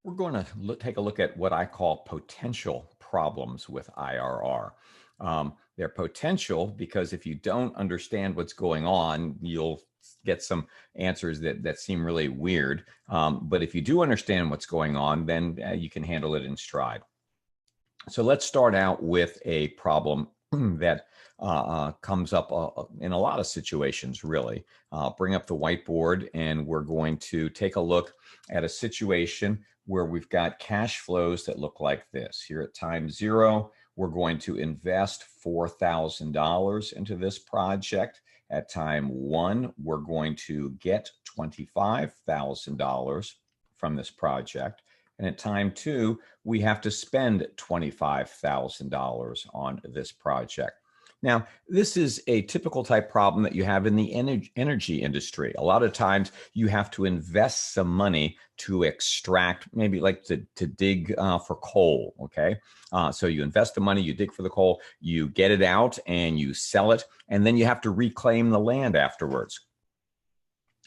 We're going to take a look at what I call potential problems with IRR. They're potential because if you don't understand what's going on, you'll get some answers that seem really weird. But if you do understand what's going on, then you can handle it in stride. So let's start out with a problem that comes up in a lot of situations, really. Bring up the whiteboard, and we're going to take a look at a situation where we've got cash flows that look like this. Here at time zero, we're going to invest $4,000 into this project. At time one, we're going to get $25,000 from this project. And at time two, we have to spend $25,000 on this project. Now, this is a typical type problem that you have in the energy industry. A lot of times you have to invest some money to extract, maybe like to dig for coal, okay? So you invest the money, you dig for the coal, you get it out and you sell it, and then you have to reclaim the land afterwards.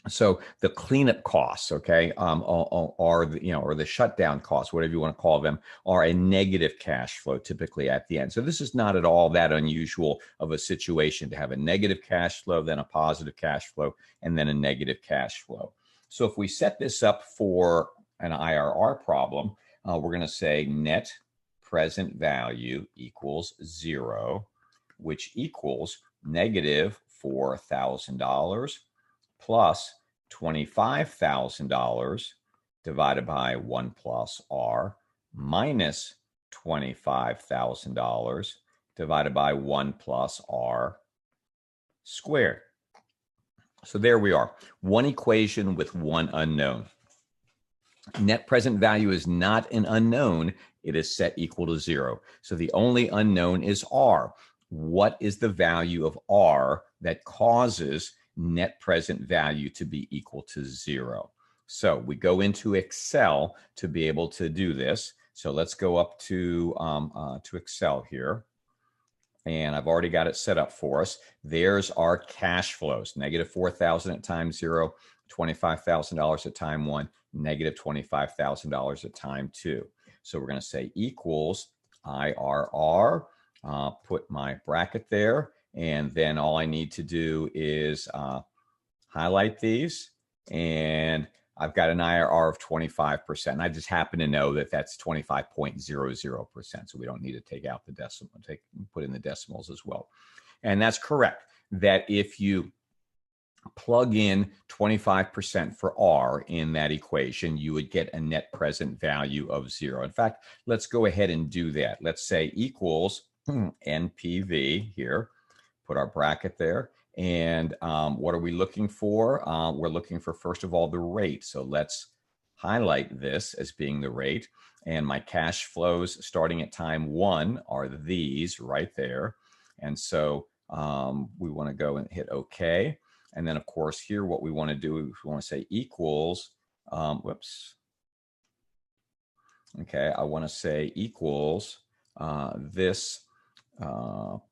So the cleanup costs, okay, or the shutdown costs, whatever you want to call them, are a negative cash flow typically at the end. So this is not at all that unusual of a situation to have a negative cash flow, then a positive cash flow, and then a negative cash flow. So if we set this up for an IRR problem, we're going to say net present value equals 0, which equals negative $4,000 plus $25,000 divided by 1 plus R minus $25,000 divided by 1 plus R squared. So there we are. One equation with one unknown. Net present value is not an unknown. It is set equal to 0. So the only unknown is R. What is the value of R that causes net present value to be equal to 0? So we go into Excel to be able to do this. So let's go up to Excel here. And I've already got it set up for us. There's our cash flows. Negative 4,000 at time 0, $25,000 at time 1, negative $25,000 at time 2. So we're going to say equals IRR, put my bracket there. And then all I need to do is highlight these, and I've got an IRR of 25%. I just happen to know that that's 25.00%. So we don't need to take out the decimal, put in the decimals as well. And that's correct, that if you plug in 25% for R in that equation, you would get a net present value of 0. In fact, let's go ahead and do that. Let's say equals NPV here. Put our bracket there. And what are we looking for? We're looking for, first of all, the rate. So let's highlight this as being the rate. And my cash flows starting at time 1 are these right there. And so we want to go and hit OK. And then, of course, here what we want to do is we want to say equals, whoops. Okay, I want to say equals this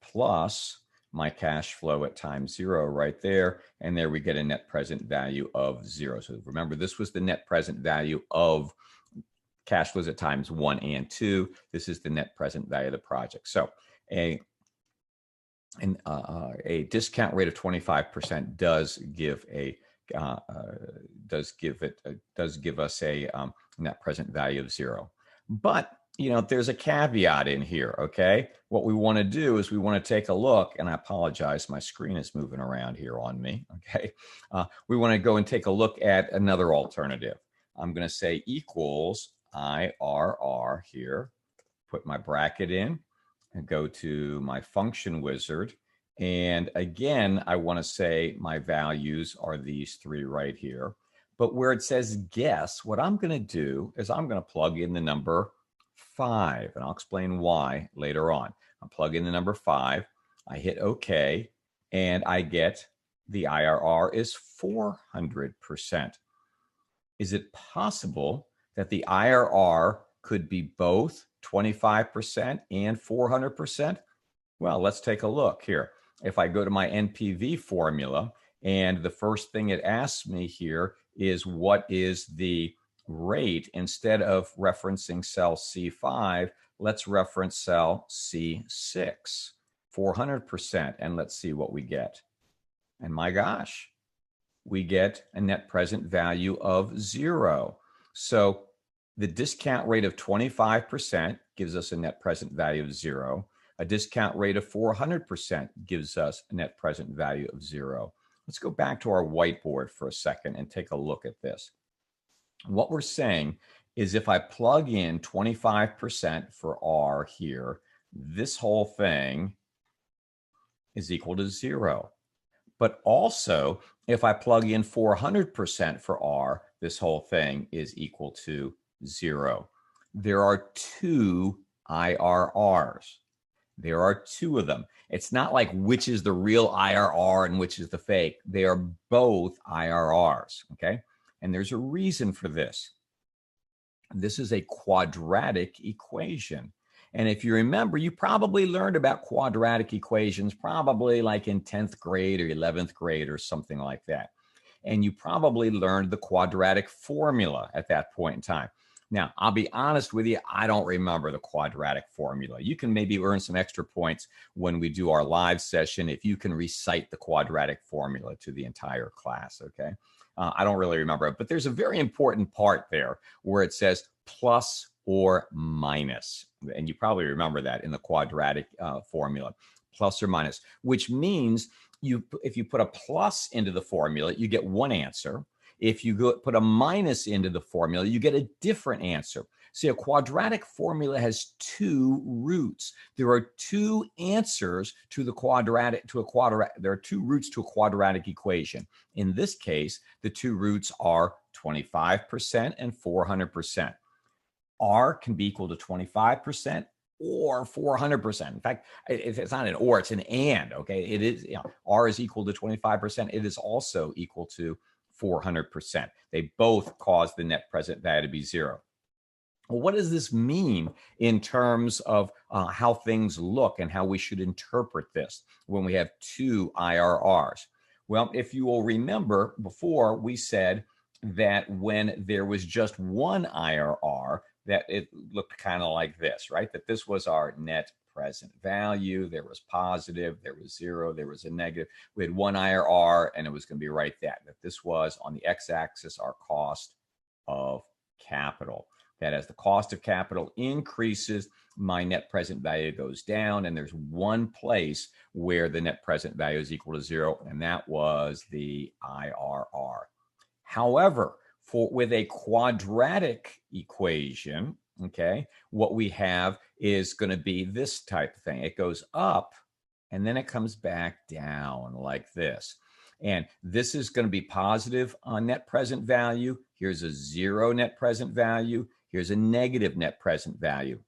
plus my cash flow at time 0 right there. And there we get a net present value of 0. So remember, this was the net present value of cash flows at times 1 and 2. This is the net present value of the project. So a discount rate of 25% does give us a net present value of 0. But there's a caveat in here, okay? What we want to do is we want to take a look, and I apologize, my screen is moving around here on me, okay? We want to go and take a look at another alternative. I'm going to say equals IRR here, put my bracket in, and go to my function wizard. And again, I want to say my values are these 3 right here. But where it says guess, what I'm going to do is I'm going to plug in the number 5, and I'll explain why later on. I'll plug in the number 5, I hit OK, and I get the IRR is 400%. Is it possible that the IRR could be both 25% and 400%? Well, let's take a look here. If I go to my NPV formula, and the first thing it asks me here is what is the rate, instead of referencing cell C5, let's reference cell C6, 400%, and let's see what we get. And my gosh, we get a net present value of 0. So the discount rate of 25% gives us a net present value of 0. A discount rate of 400% gives us a net present value of 0. Let's go back to our whiteboard for a second and take a look at this. What we're saying is if I plug in 25% for R here, this whole thing is equal to 0. But also, if I plug in 400% for R, this whole thing is equal to 0. There are two IRRs. There are two of them. It's not like which is the real IRR and which is the fake. They are both IRRs, okay? And there's a reason for this. This is a quadratic equation. And if you remember, you probably learned about quadratic equations probably like in 10th grade or 11th grade or something like that. And you probably learned the quadratic formula at that point in time. Now, I'll be honest with you, I don't remember the quadratic formula. You can maybe earn some extra points when we do our live session if you can recite the quadratic formula to the entire class, okay? I don't really remember it, but there's a very important part there where it says plus or minus. And you probably remember that in the quadratic formula, plus or minus, which means if you put a plus into the formula, you get one answer. If you put a minus into the formula, you get a different answer. See, a quadratic formula has two roots. There are two answers to the quadratic, there are two roots to a quadratic equation. In this case, the two roots are 25% and 400%. R can be equal to 25% or 400%. In fact, it's not an or, it's an and, okay? It is, R is equal to 25%. It is also equal to 400%. They both cause the net present value to be 0. Well, what does this mean in terms of how things look and how we should interpret this when we have two IRRs? Well, if you will remember before, we said that when there was just one IRR, that it looked kind of like this, right? That this was our net present value. There was positive, there was 0, there was a negative. We had one IRR and it was going to be right that this was on the x-axis our cost of capital. That as the cost of capital increases, my net present value goes down, and there's one place where the net present value is equal to 0, and that was the IRR. However, with a quadratic equation, okay, what we have is going to be this type of thing. It goes up and then it comes back down like this. And this is going to be positive on net present value. Here's a 0 net present value. Here's a negative net present value.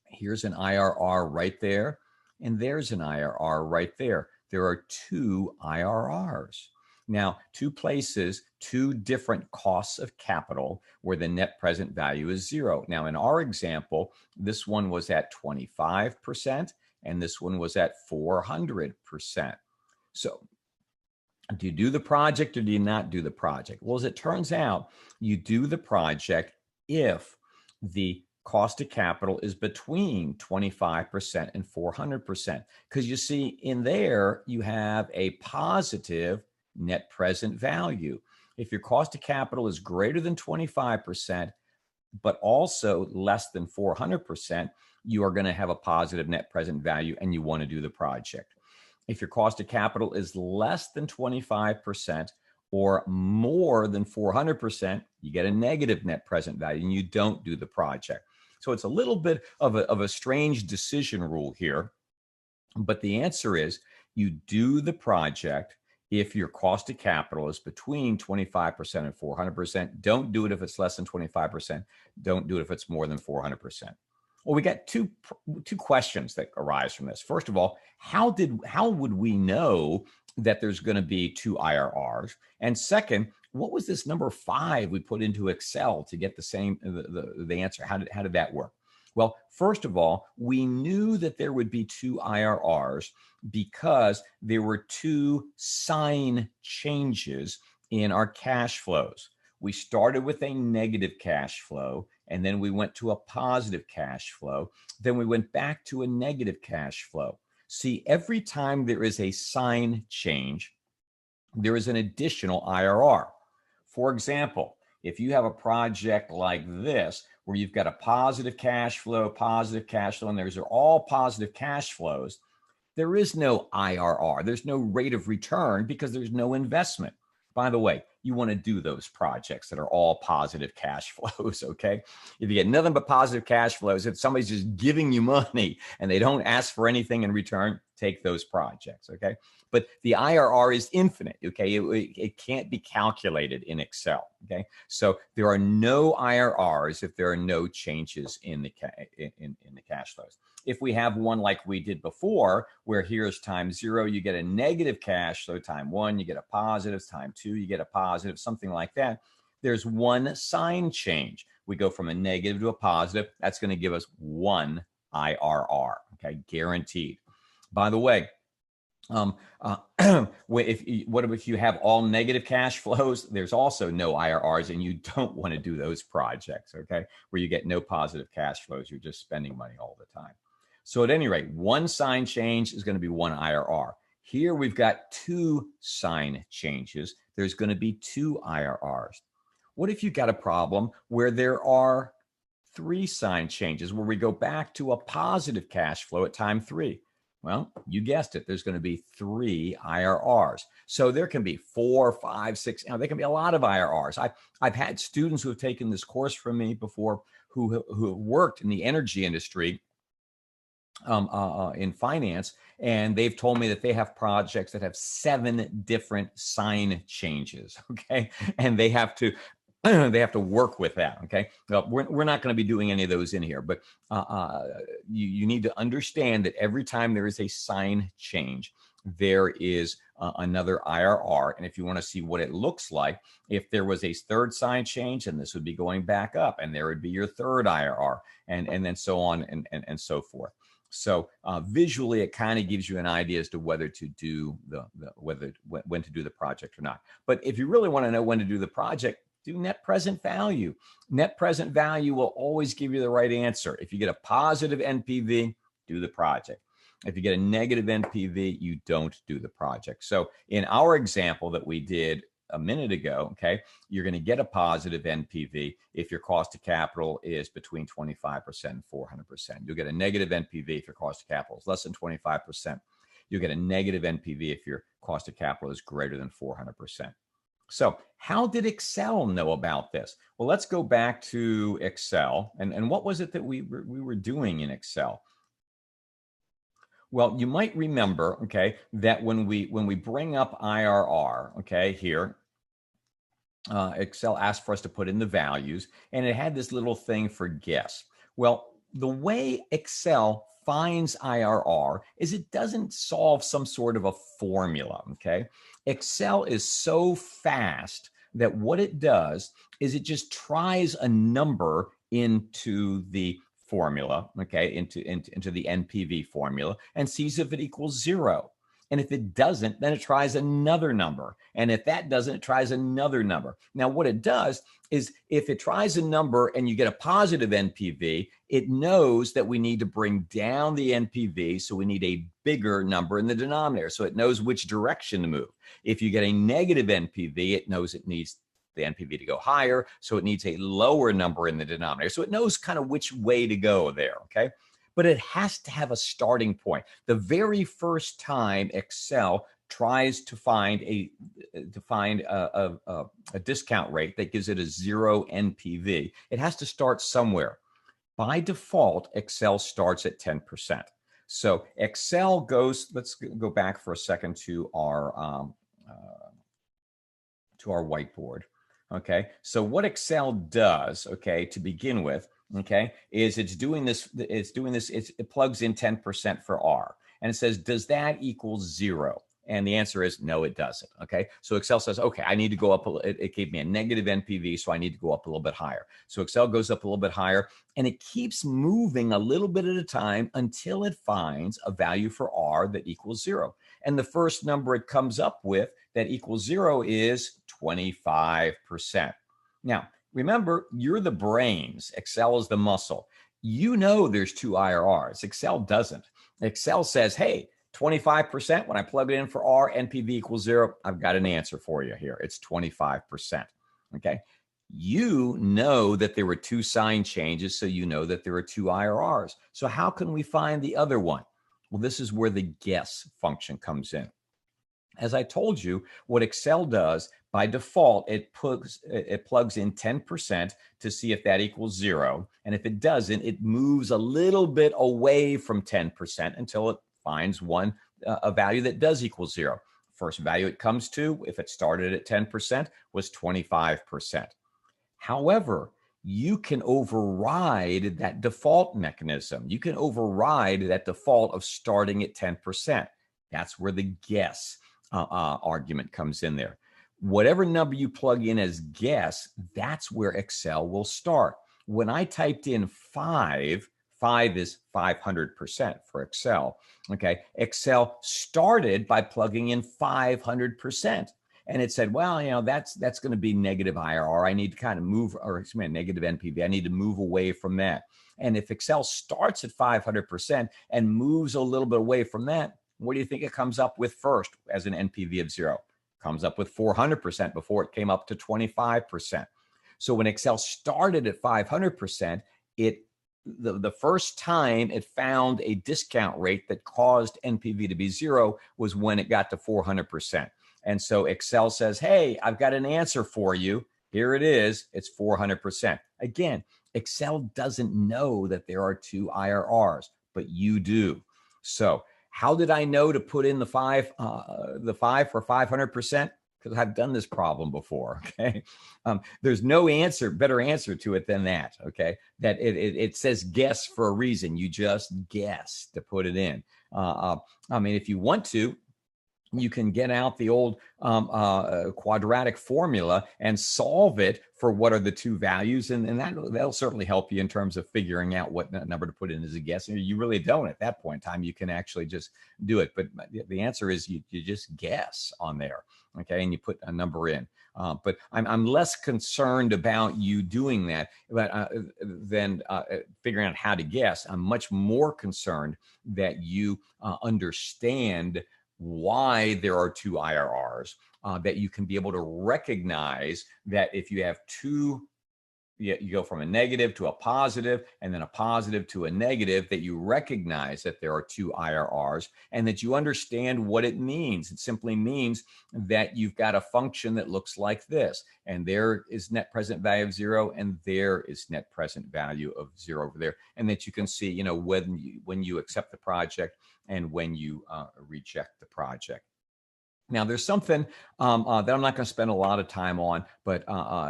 Here's an IRR right there. And there's an IRR right there. There are two IRRs. Now, two places, two different costs of capital where the net present value is 0. Now, in our example, this one was at 25% and this one was at 400%. So do you do the project or do you not do the project? Well, as it turns out, you do the project if the cost of capital is between 25% and 400%. Because you see, in there, you have a positive net present value. If your cost of capital is greater than 25%, but also less than 400%, you are going to have a positive net present value and you want to do the project. If your cost of capital is less than 25% or more than 400%, you get a negative net present value and you don't do the project. So it's a little bit of a strange decision rule here, but the answer is you do the project if your cost of capital is between 25% and 400%. Don't do it if it's less than 25%. Don't do it if it's more than 400%. Well, we got two questions that arise from this. First of all, how would we know that there's going to be two IRRs? And second, what was this number 5 we put into Excel to get the answer? How did that work? Well, first of all, we knew that there would be two IRRs because there were two sign changes in our cash flows. We started with a negative cash flow, and then we went to a positive cash flow. Then we went back to a negative cash flow. See, every time there is a sign change, there is an additional IRR. For example, if you have a project like this, where you've got a positive cash flow, and those are all positive cash flows, there is no IRR. There's no rate of return because there's no investment. By the way, you want to do those projects that are all positive cash flows, okay? If you get nothing but positive cash flows, if somebody's just giving you money and they don't ask for anything in return, take those projects, okay? But the IRR is infinite, okay? It can't be calculated in Excel, okay? So there are no IRRs if there are no changes in the cash flows. If we have one like we did before, where here's time 0, you get a negative cash flow, time 1, you get a positive, time 2, you get a positive, something like that. There's one sign change. We go from a negative to a positive. That's going to give us 1 IRR, okay, guaranteed. By the way, what if you have all negative cash flows? There's also no IRRs, and you don't want to do those projects, okay, where you get no positive cash flows. You're just spending money all the time. So at any rate, one sign change is going to be 1 IRR. Here we've got 2 sign changes. There's going to be 2 IRRs. What if you got a problem where there are 3 sign changes, where we go back to a positive cash flow at time 3? Well, you guessed it. There's going to be 3 IRRs. So there can be 4, 5, 6. There can be a lot of IRRs. I've had students who have taken this course from me before who worked in the energy industry in finance, and they've told me that they have projects that have 7 different sign changes. Okay, and they have to work with that. Okay, well, we're not going to be doing any of those in here, but you need to understand that every time there is a sign change, there is another IRR. And if you want to see what it looks like, if there was a 3rd sign change, and this would be going back up, and there would be your 3rd IRR, and then so on and so forth. So visually, it kind of gives you an idea as to whether to do when to do the project or not. But if you really want to know when to do the project, do net present value. Net present value will always give you the right answer. If you get a positive NPV, do the project. If you get a negative NPV, you don't do the project. So in our example that we did a minute ago, okay, you're going to get a positive NPV if your cost of capital is between 25% and 400%. You'll get a negative NPV if your cost of capital is less than 25%. You'll get a negative NPV if your cost of capital is greater than 400%. So how did Excel know about this? Well, let's go back to Excel. And what was it that we were doing in Excel? Well, you might remember, okay, that when we bring up IRR, okay, here, Excel asked for us to put in the values, and it had this little thing for guess. Well, the way Excel finds IRR is it doesn't solve some sort of a formula, okay? Excel is so fast that what it does is it just tries a number into the formula, okay, into the NPV formula, and sees if it equals 0. And if it doesn't, then it tries another number. And if that doesn't, it tries another number. Now, what it does is if it tries a number and you get a positive NPV, it knows that we need to bring down the NPV. So we need a bigger number in the denominator. So it knows which direction to move. If you get a negative NPV, it knows it needs the NPV to go higher. So it needs a lower number in the denominator. So it knows kind of which way to go there, okay? But it has to have a starting point. The very first time Excel tries to find a discount rate that gives it a 0 NPV, it has to start somewhere. By default, Excel starts at 10%. So Excel goes, let's go back for a second to our whiteboard. Okay, so what Excel does, okay, to begin with, okay, is it plugs in 10% for R, and it says, does that equal 0? And the answer is no, it doesn't. Okay, so Excel says, okay, I need to go up. It gave me a negative NPV, so I need to go up a little bit higher. So Excel goes up a little bit higher, and it keeps moving a little bit at a time until it finds a value for R that equals 0. And the first number it comes up with that equals 0 is 25%. Now, remember, you're the brains. Excel is the muscle. You know there's two IRRs. Excel doesn't. Excel says, hey, 25%, when I plug it in for R, NPV equals 0, I've got an answer for you here. It's 25%. Okay. You know that there were two sign changes, so you know that there are two IRRs. So how can we find the other one? Well, this is where the guess function comes in. As I told you, what Excel does by default, it plugs in 10% to see if that equals 0. And if it doesn't, it moves a little bit away from 10% until it finds one, a value that does equal 0. First value it comes to, if it started at 10%, was 25%. However, you can override that default mechanism. You can override that default of starting at 10%. That's where the guess argument comes in there. Whatever number you plug in as guess, that's where Excel will start. When I typed in 5 is 500% for Excel. Okay, Excel started by plugging in 500%. And it said, well, that's going to be negative IRR. I need to kind of move, or excuse me, negative NPV. I need to move away from that. And if Excel starts at 500% and moves a little bit away from that, what do you think it comes up with first as an NPV of 0? Comes up with 400% before it came up to 25%. So when Excel started at 500%, the first time it found a discount rate that caused NPV to be 0 was when it got to 400%. And so Excel says, hey, I've got an answer for you. Here it is. It's 400%. Again, Excel doesn't know that there are two IRRs, but you do. So how did I know to put in the 5 for 500%? Because I've done this problem before. Okay, there's no better answer to it than that. Okay, that it says guess for a reason. You just guess to put it in. I mean, if you want to, you can get out the old quadratic formula and solve it for what are the two values. And that'll certainly help you in terms of figuring out what number to put in as a guess. And you really don't at that point in time. You can actually just do it. But the answer is you just guess on there. Okay. And you put a number in. But I'm less concerned about you doing that than figuring out how to guess. I'm much more concerned that you understand why there are two IRRs, that you can be able to recognize that if you have two, you go from a negative to a positive and then a positive to a negative, that you recognize that there are two IRRs and that you understand what it means. It simply means that you've got a function that looks like this, and there is net present value of 0, and there is net present value of 0 over there, and that you can see, when you accept the project and when you reject the project. Now, there's something that I'm not going to spend a lot of time on, but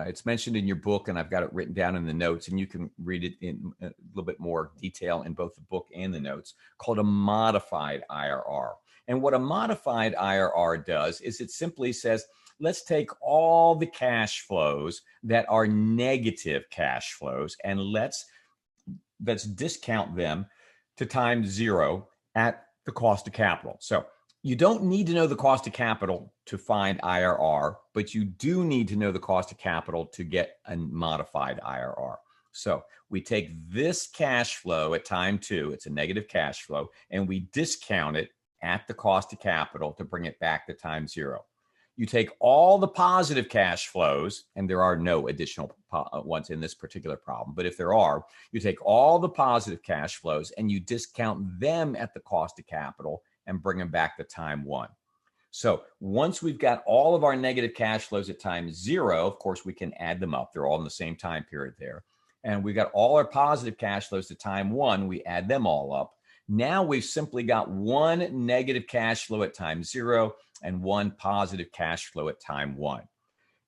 it's mentioned in your book, and I've got it written down in the notes, and you can read it in a little bit more detail in both the book and the notes, called a modified IRR. And what a modified IRR does is it simply says, let's take all the cash flows that are negative cash flows, and let's discount them to times 0 at the cost of capital. So you don't need to know the cost of capital to find IRR, but you do need to know the cost of capital to get a modified IRR. So we take this cash flow at time 2, it's a negative cash flow, and we discount it at the cost of capital to bring it back to time 0. You take all the positive cash flows, and there are no additional ones in this particular problem, but if there are, you take all the positive cash flows and you discount them at the cost of capital and bring them back to time 1. So once we've got all of our negative cash flows at time 0, of course, we can add them up. They're all in the same time period there. And we've got all our positive cash flows to time 1. We add them all up. Now we've simply got one negative cash flow at time 0 and one positive cash flow at time 1.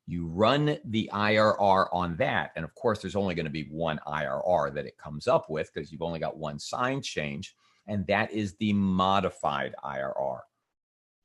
You run the IRR on that. And of course, there's only going to be one IRR that it comes up with because you've only got one sign change. And that is the modified IRR.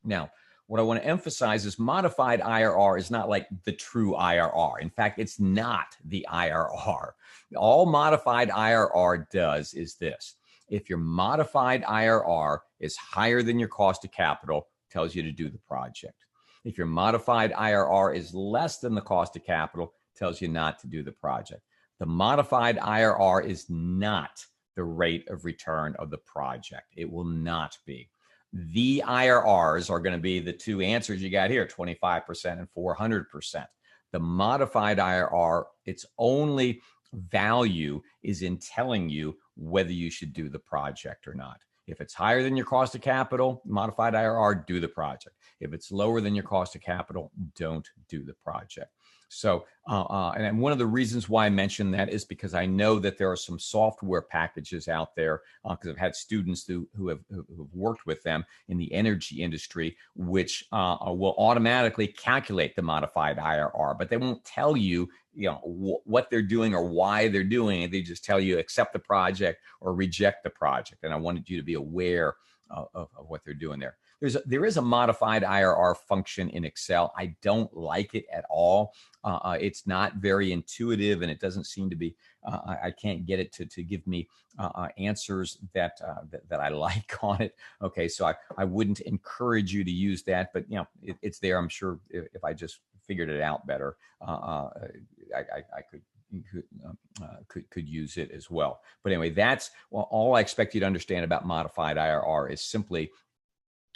Now, what I want to emphasize is modified IRR is not like the true IRR. In fact, it's not the IRR. All modified IRR does is this. If your modified IRR is higher than your cost of capital, it tells you to do the project. If your modified IRR is less than the cost of capital, it tells you not to do the project. The modified IRR is not the rate of return of the project. It will not be. The IRRs are going to be the two answers you got here, 25% and 400%. The modified IRR, its only value is in telling you whether you should do the project or not. If it's higher than your cost of capital, modified IRR, do the project. If it's lower than your cost of capital, don't do the project. So, and one of the reasons why I mentioned that is because I know that there are some software packages out there, because I've had students who have worked with them in the energy industry, which will automatically calculate the modified IRR, but they won't tell you, what they're doing or why they're doing it. They just tell you accept the project or reject the project. And I wanted you to be aware of what they're doing there. There is a modified IRR function in Excel. I don't like it at all. It's not very intuitive, and it doesn't seem to be. I can't get it to give me answers that I like on it. Okay, so I wouldn't encourage you to use that, but it's there. I'm sure if I just figured it out better, I could use it as well. But anyway, that's all I expect you to understand about modified IRR is simply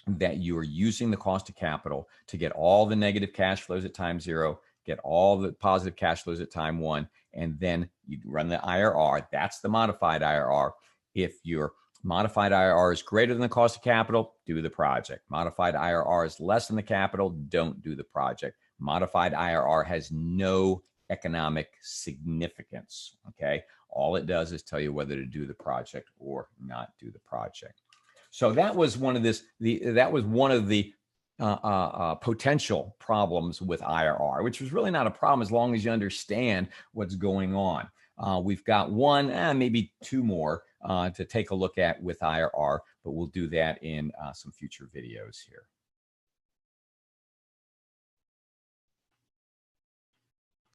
that you are using the cost of capital to get all the negative cash flows at time 0, get all the positive cash flows at time 1, and then you run the IRR. That's the modified IRR. If your modified IRR is greater than the cost of capital, do the project. Modified IRR is less than the capital, don't do the project. Modified IRR has no economic significance, okay? All it does is tell you whether to do the project or not do the project. So that was one of the potential problems with IRR, which was really not a problem as long as you understand what's going on. We've got one, maybe two more to take a look at with IRR, but we'll do that in some future videos here.